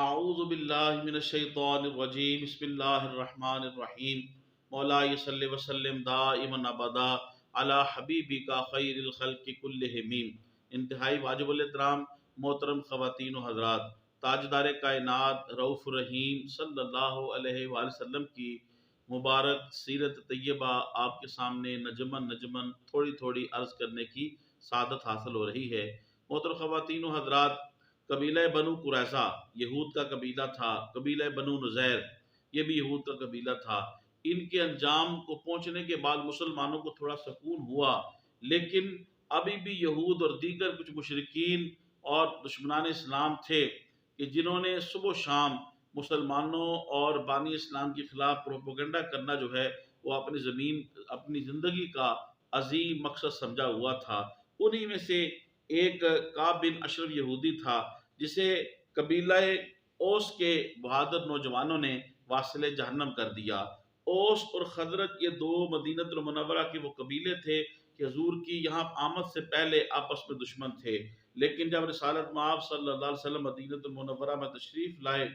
اعوذ باللہ من الشیطان الرجیم بسم اللہ الرحمن الرحیم مولا صلی وسلم دائما ابدا علی حبیبک خیر الخلق کلہم۔ انتہائی واجب الاحترام محترم خواتین و حضرات، تاجدار کائنات رؤوف الرحیم صلی اللہ علیہ وآلہ وسلم کی مبارک سیرت طیبہ آپ کے سامنے نجمن نجمن تھوڑی تھوڑی عرض کرنے کی سعادت حاصل ہو رہی ہے۔ محترم خواتین و حضرات، قبیلہ بنو قریظہ یہود کا قبیلہ تھا، قبیلہ بنو نذیر یہ بھی یہود کا قبیلہ تھا۔ ان کے انجام کو پہنچنے کے بعد مسلمانوں کو تھوڑا سکون ہوا، لیکن ابھی بھی یہود اور دیگر کچھ مشرکین اور دشمنان اسلام تھے کہ جنہوں نے صبح و شام مسلمانوں اور بانی اسلام کے خلاف پروپیگنڈا کرنا جو ہے وہ اپنی زندگی کا عظیم مقصد سمجھا ہوا تھا۔ انہی میں سے ایک کعب بن اشرف یہودی تھا جسے قبیلہ اوس کے بہادر نوجوانوں نے واصل جہنم کر دیا۔ اوس اور خزرج یہ دو مدینہ المنورہ کے وہ قبیلے تھے کہ حضور کی یہاں آمد سے پہلے آپس میں دشمن تھے، لیکن جب رسالت مآب صلی اللہ علیہ وسلم مدینہ المنورہ میں تشریف لائے،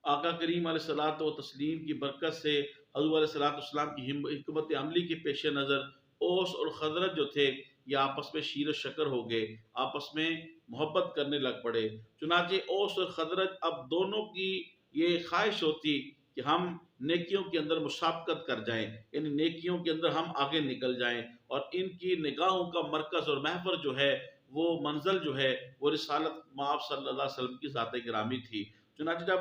آقا کریم علیہ الصلوۃ والتسلیم کی برکت سے حضور علیہ الصلوۃ والسلام کی حکمت عملی کے پیش نظر اوس اور خزرج جو تھے یہ آپس میں شیر و شکر ہو گئے، آپس میں محبت کرنے لگ پڑے۔ چنانچہ اوس اور خزرج اب دونوں کی یہ خواہش ہوتی کہ ہم نیکیوں کے اندر مسابقت کر جائیں، یعنی نیکیوں کے اندر ہم آگے نکل جائیں، اور ان کی نگاہوں کا مرکز اور محور جو ہے وہ منزل جو ہے وہ رسالت مآب صلی اللہ علیہ وسلم کی ذات گرامی تھی۔ چنانچہ جب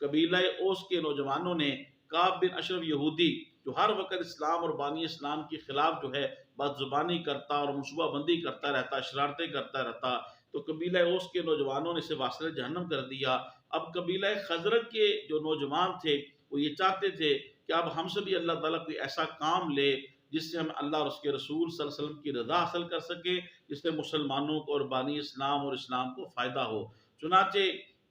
قبیلہ اوس کے نوجوانوں نے کعب بن اشرف یہودی جو ہر وقت اسلام اور بانی اسلام کے خلاف جو ہے بد زبانی کرتا اور منصوبہ بندی کرتا رہتا، شرارتیں کرتا رہتا، تو قبیلہ اوس کے نوجوانوں نے اسے واصل جہنم کر دیا۔ اب قبیلہ خزرج کے جو نوجوان تھے وہ یہ چاہتے تھے کہ اب ہم سے بھی اللہ تعالیٰ کوئی ایسا کام لے جس سے ہم اللہ اور اس کے رسول صلی اللہ علیہ وسلم کی رضا حاصل کر سکے، جس سے مسلمانوں کو اور بانی اسلام اور اسلام کو فائدہ ہو۔ چنانچہ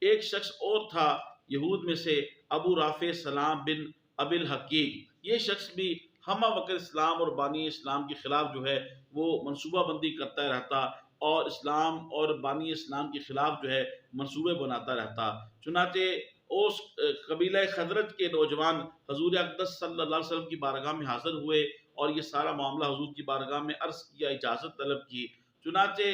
ایک شخص اور تھا یہود میں سے، ابو رافع سلام بن ابی الحقیق، یہ شخص بھی ہمہ وقت اسلام اور بانی اسلام کے خلاف جو ہے وہ منصوبہ بندی کرتا رہتا اور اسلام اور بانی اسلام کے خلاف جو ہے منصوبے بناتا رہتا۔ چنانچہ اس قبیلہ خزرج کے نوجوان حضور اقدس صلی اللہ علیہ وسلم کی بارگاہ میں حاضر ہوئے اور یہ سارا معاملہ حضور کی بارگاہ میں عرض کیا، اجازت طلب کی۔ چنانچہ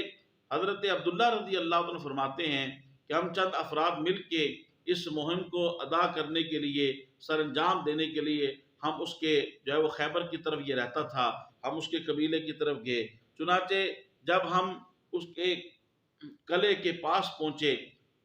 حضرت عبداللہ رضی اللہ عنہ فرماتے ہیں کہ ہم چند افراد مل کے اس مہم کو ادا کرنے کے لیے، سر انجام دینے کے لیے، ہم اس کے جو ہے وہ خیبر کی طرف یہ رہتا تھا، ہم اس کے قبیلے کی طرف گئے۔ چنانچہ جب ہم اس کے قلعے کے پاس پہنچے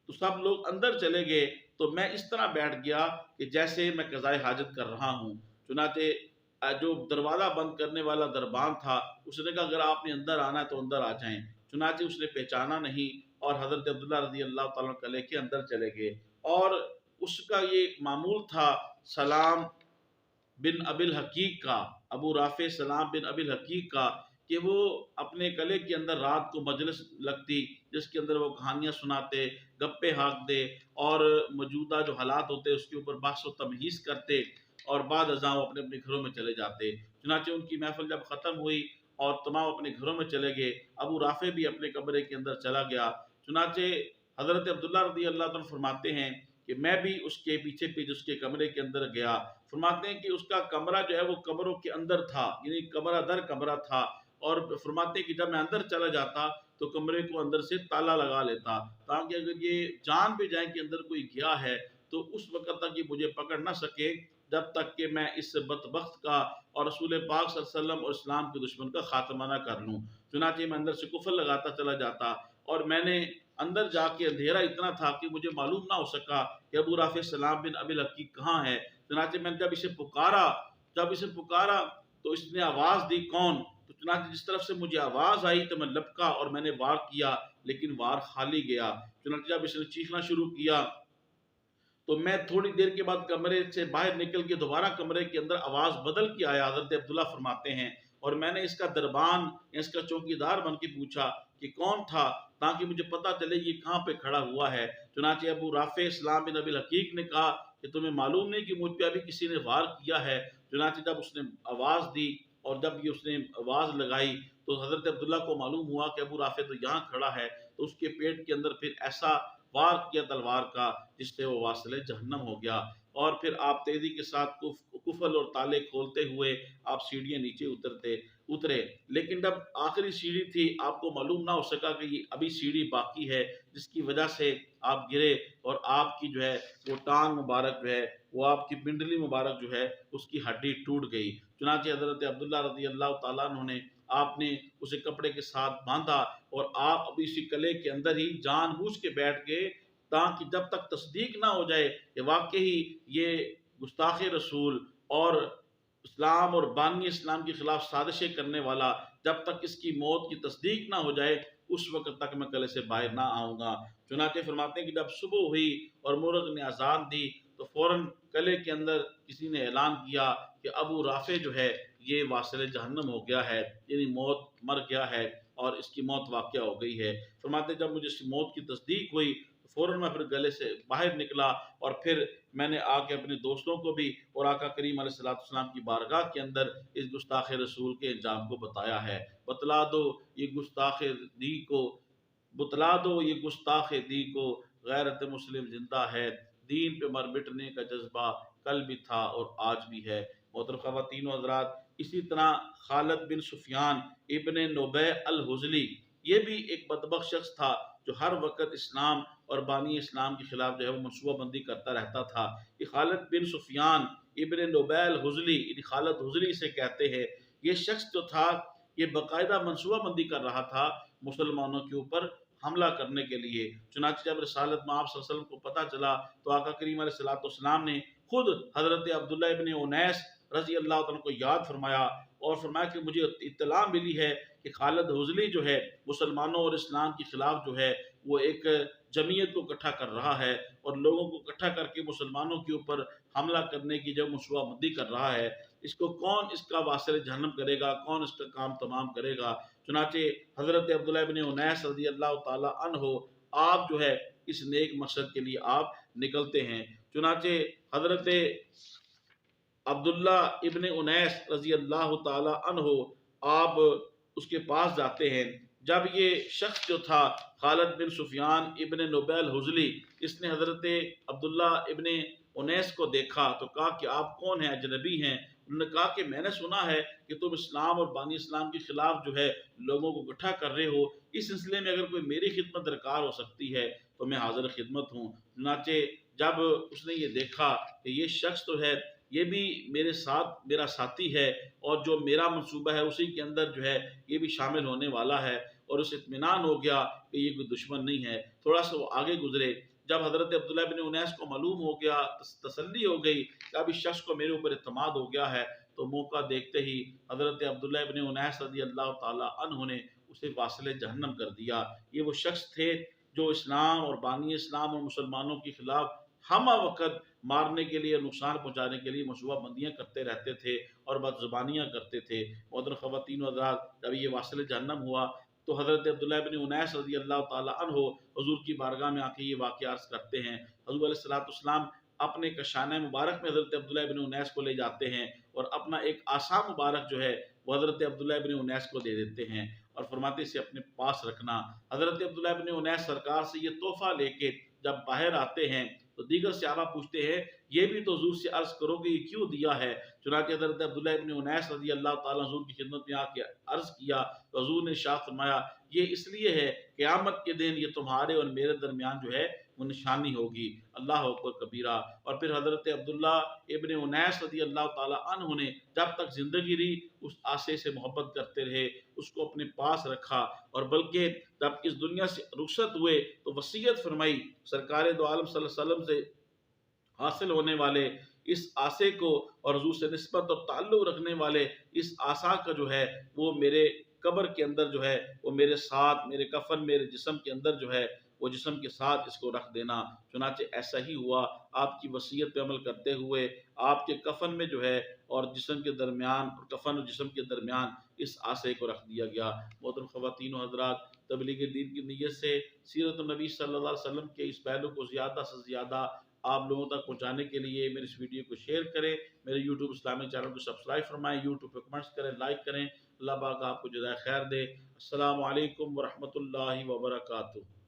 تو سب لوگ اندر چلے گئے، تو میں اس طرح بیٹھ گیا کہ جیسے میں قضائے حاجت کر رہا ہوں۔ چنانچہ جو دروازہ بند کرنے والا دربان تھا اس نے کہا اگر آپ نے اندر آنا ہے تو اندر آ جائیں۔ چنانچہ اس نے پہچانا نہیں اور حضرت عبداللہ رضی اللہ تعالیٰ قلعے کے اندر چلے گئے، اور اس کا یہ معمول تھا سلام بن ابی الحقیق کا، ابو رافع سلام بن ابی الحقیق کا، کہ وہ اپنے قلعے کے اندر رات کو مجلس لگتی جس کے اندر وہ کہانیاں سناتے، گپے ہانکتے اور موجودہ جو حالات ہوتے اس کے اوپر بحث و تمہیز کرتے، اور بعد ازاں وہ اپنے گھروں میں چلے جاتے۔ چنانچہ ان کی محفل جب ختم ہوئی اور تمام اپنے گھروں میں چلے گئے، ابو رافع بھی اپنے کمرے کے اندر چلا گیا۔ چنانچہ حضرت عبداللہ رضی اللہ عنہ فرماتے ہیں کہ میں بھی اس کے پیچھے اس کے کمرے کے اندر گیا۔ فرماتے ہیں کہ اس کا کمرہ جو ہے وہ کمروں کے اندر تھا، یعنی کمرہ در کمرہ تھا، اور فرماتے ہیں کہ جب میں اندر چلا جاتا تو کمرے کو اندر سے تالا لگا لیتا تاکہ اگر یہ جان بھی جائیں کہ اندر کوئی گیا ہے تو اس وقت تک یہ مجھے پکڑ نہ سکے جب تک کہ میں اس بدبخت کا اور رسول پاک صلی اللہ علیہ وسلم اور اسلام کے دشمن کا خاتمہ نہ کر لوں۔ چنانچہ میں اندر سے قفل لگاتا چلا جاتا، اور میں نے اندر جا کے اندھیرا اتنا تھا کہ مجھے معلوم نہ ہو سکا کہ ابو رافع سلام بن ابی الحقیق کہاں ہے۔ چنانچہ میں نے جب اسے پکارا تو اس نے آواز دی، کون؟ تو چنانچہ جس طرف سے مجھے آواز آئی تو میں لپکا اور میں نے وار کیا، لیکن وار خالی گیا۔ چنانچہ جب اس نے چیخنا شروع کیا تو میں تھوڑی دیر کے بعد کمرے سے باہر نکل کے دوبارہ کمرے کے اندر آواز بدل کے آیا۔ حضرت عبداللہ فرماتے ہیں اور میں نے اس کا دربان، اس کا چوکیدار بن کے پوچھا کہ کون تھا، تاکہ مجھے پتہ چلے یہ کہاں پہ کھڑا ہوا ہے۔ چنانچہ ابو رافع سلام بن ابی الحقیق نے کہا کہ تمہیں معلوم نہیں کہ مجھ پہ ابھی کسی نے وار کیا ہے؟ چنانچہ جب اس نے آواز دی اور جب یہ اس نے آواز لگائی تو حضرت عبداللہ کو معلوم ہوا کہ ابو رافع تو یہاں کھڑا ہے، تو تو اس کے پیٹ کے اندر پھر ایسا وار کیا تلوار کا جس سے وہ واصل جہنم ہو گیا۔ اور پھر آپ تیزی کے ساتھ کفل اور تالے کھولتے ہوئے آپ سیڑھیاں نیچے اترے، لیکن جب آخری سیڑھی تھی آپ کو معلوم نہ ہو سکا کہ یہ ابھی سیڑھی باقی ہے، جس کی وجہ سے آپ گرے اور آپ کی جو ہے وہ ٹانگ مبارک جو ہے، وہ آپ کی پنڈلی مبارک جو ہے اس کی ہڈی ٹوٹ گئی۔ چنانچہ حضرت عبداللہ رضی اللہ تعالیٰ عنہ نے آپ نے اسے کپڑے کے ساتھ باندھا اور آپ ابھی اسی کلے کے اندر ہی جان بوجھ کے بیٹھ گئے تاکہ جب تک تصدیق نہ ہو جائے کہ واقعی یہ گستاخ رسول اور اسلام اور بانی اسلام کے خلاف سازشیں کرنے والا، جب تک اس کی موت کی تصدیق نہ ہو جائے اس وقت تک میں قلعے سے باہر نہ آؤں گا۔ چنانچہ فرماتے ہیں کہ جب صبح ہوئی اور مرغ نے اذان دی تو فوراً قلعے کے اندر کسی نے اعلان کیا کہ ابو رافع جو ہے یہ واصل جہنم ہو گیا ہے، یعنی مر گیا ہے اور اس کی موت واقع ہو گئی ہے۔ فرماتے جب مجھے اس موت کی تصدیق ہوئی تو فوراً میں پھر گلے سے باہر نکلا اور پھر میں نے آ کے اپنے دوستوں کو بھی اور آقا کریم علیہ السلام کی بارگاہ کے اندر اس گستاخ رسول کے انجام کو بتایا ہے۔ بتلا دو یہ گستاخ دی کو، بتلا دو یہ گستاخ دی کو، غیرت مسلم زندہ ہے، دین پہ مر مٹنے کا جذبہ کل بھی تھا اور آج بھی ہے۔ محترم خواتین و حضرات، اسی طرح خالد بن سفیان ابن نبی الحزلی، یہ بھی ایک بدبخت شخص تھا جو ہر وقت اسلام اور بانی اسلام کے خلاف جو ہے وہ منصوبہ بندی کرتا رہتا تھا۔ یہ خالد بن سفیان ابن نبی الحزلی، یعنی خالد حزلی سے کہتے ہیں، یہ شخص جو تھا یہ باقاعدہ منصوبہ بندی کر رہا تھا مسلمانوں کے اوپر حملہ کرنے کے لیے۔ چنانچہ جب رسالت میں آپ صلی اللہ علیہ وسلم کو پتہ چلا تو آقا کریم علیہ السلام نے خود حضرت عبداللہ ابن انیس رضی اللہ عنہ کو یاد فرمایا اور فرمایا کہ مجھے اطلاع ملی ہے کہ خالد حزلی جو ہے مسلمانوں اور اسلام کے خلاف جو ہے وہ ایک جمعیت کو اکٹھا کر رہا ہے اور لوگوں کو اکٹھا کر کے مسلمانوں کے اوپر حملہ کرنے کی جو منصوبہ بندی کر رہا ہے، اس کو کون اس کا واصل جہنم کرے گا، کون اس کا کام تمام کرے گا۔ چنانچہ حضرت عبداللہ ابن انیس رضی اللہ تعالی عنہ آپ جو ہے اس نیک مقصد کے لیے آپ نکلتے ہیں۔ چنانچہ حضرت عبداللہ ابن انیس رضی اللہ تعالی عنہ آپ اس کے پاس جاتے ہیں۔ جب یہ شخص جو تھا خالد بن سفیان ابن نبی الحزلی، اس نے حضرت عبداللہ ابن انیس کو دیکھا تو کہا کہ آپ کون ہیں، اجنبی ہیں؟ انہوں نے کہا کہ میں نے سنا ہے کہ تم اسلام اور بانی اسلام کے خلاف جو ہے لوگوں کو اکٹھا کر رہے ہو، اس سلسلے میں اگر کوئی میری خدمت درکار ہو سکتی ہے تو میں حاضر خدمت ہوں۔ چنانچہ جب اس نے یہ دیکھا کہ یہ شخص تو ہے یہ بھی میرے ساتھ میرا ساتھی ہے اور جو میرا منصوبہ ہے اسی کے اندر جو ہے یہ بھی شامل ہونے والا ہے، اور اسے اطمینان ہو گیا کہ یہ کوئی دشمن نہیں ہے۔ تھوڑا سا وہ آگے گزرے، جب حضرت عبداللہ بن انیس کو معلوم ہو گیا، تسلی ہو گئی کہ اب اس شخص کو میرے اوپر اعتماد ہو گیا ہے، تو موقع دیکھتے ہی حضرت عبداللہ بن انیس رضی اللہ تعالی عنہ نے اسے واصل جہنم کر دیا۔ یہ وہ شخص تھے جو اسلام اور بانی اسلام اور مسلمانوں کے خلاف ہمہ وقت مارنے کے لیے، نقصان پہنچانے کے لیے منصوبہ بندیاں کرتے رہتے تھے اور بد زبانیاں کرتے تھے۔ محترم خواتین و حضرات، جب یہ واصل جہنم ہوا تو حضرت عبداللہ بن انیس رضی اللہ تعالی عنہ حضور کی بارگاہ میں آ کے یہ واقعہ عرض کرتے ہیں۔ حضور علیہ السلام اپنے کشانہ مبارک میں حضرت عبداللہ بن انیس کو لے جاتے ہیں اور اپنا ایک عصا مبارک جو ہے وہ حضرت عبداللہ بن انیس کو دے دیتے ہیں اور فرماتے اسے اپنے پاس رکھنا۔ حضرت عبداللہ بن انیس سرکار سے یہ تحفہ لے کے جب باہر آتے ہیں تو دیگر صحابہ پوچھتے ہیں یہ بھی تو حضور سے عرض کرو کہ یہ کیوں دیا ہے۔ چنانچہ حضرت عبداللہ ابن انیس رضی اللہ تعالیٰ حضور کی خدمت میں آ کے عرض کیا تو حضور نے ارشاد فرمایا یہ اس لیے ہے قیامت کے دن یہ تمہارے اور میرے درمیان جو ہے وہ نشانی ہوگی۔ اللہ اکبر کبیرہ۔ اور پھر حضرت عبداللہ ابن انیس رضی اللہ تعالیٰ عنہ نے جب تک زندگی رہی اس عصے سے محبت کرتے رہے، اس کو اپنے پاس رکھا، اور بلکہ جب اس دنیا سے رخصت ہوئے تو وصیت فرمائی سرکار دو عالم صلی اللہ علیہ وسلم سے حاصل ہونے والے اس عصے کو اور حضور سے نسبت اور تعلق رکھنے والے اس عصا کا جو ہے وہ میرے قبر کے اندر جو ہے وہ میرے ساتھ، میرے کفن، میرے جسم کے اندر جو ہے وہ جسم کے ساتھ اس کو رکھ دینا۔ چنانچہ ایسا ہی ہوا، آپ کی وصیت پہ عمل کرتے ہوئے آپ کے کفن میں جو ہے اور جسم کے درمیان، اور کفن اور جسم کے درمیان اس عصے کو رکھ دیا گیا۔ محترم خواتین و حضرات، تبلیغ دین کی نیت سے سیرت النبی صلی اللہ علیہ وسلم کے اس پہلو کو زیادہ سے زیادہ آپ لوگوں تک پہنچانے کے لیے میرے اس ویڈیو کو شیئر کریں، میرے یوٹیوب اسلامی چینل کو سبسکرائب فرمائیں، یوٹیوب پہ کمنٹس کریں، لائک کریں۔ اللہ پاک آپ کو جزائے خیر دے۔ السلام علیکم ورحمۃ اللہ وبرکاتہ۔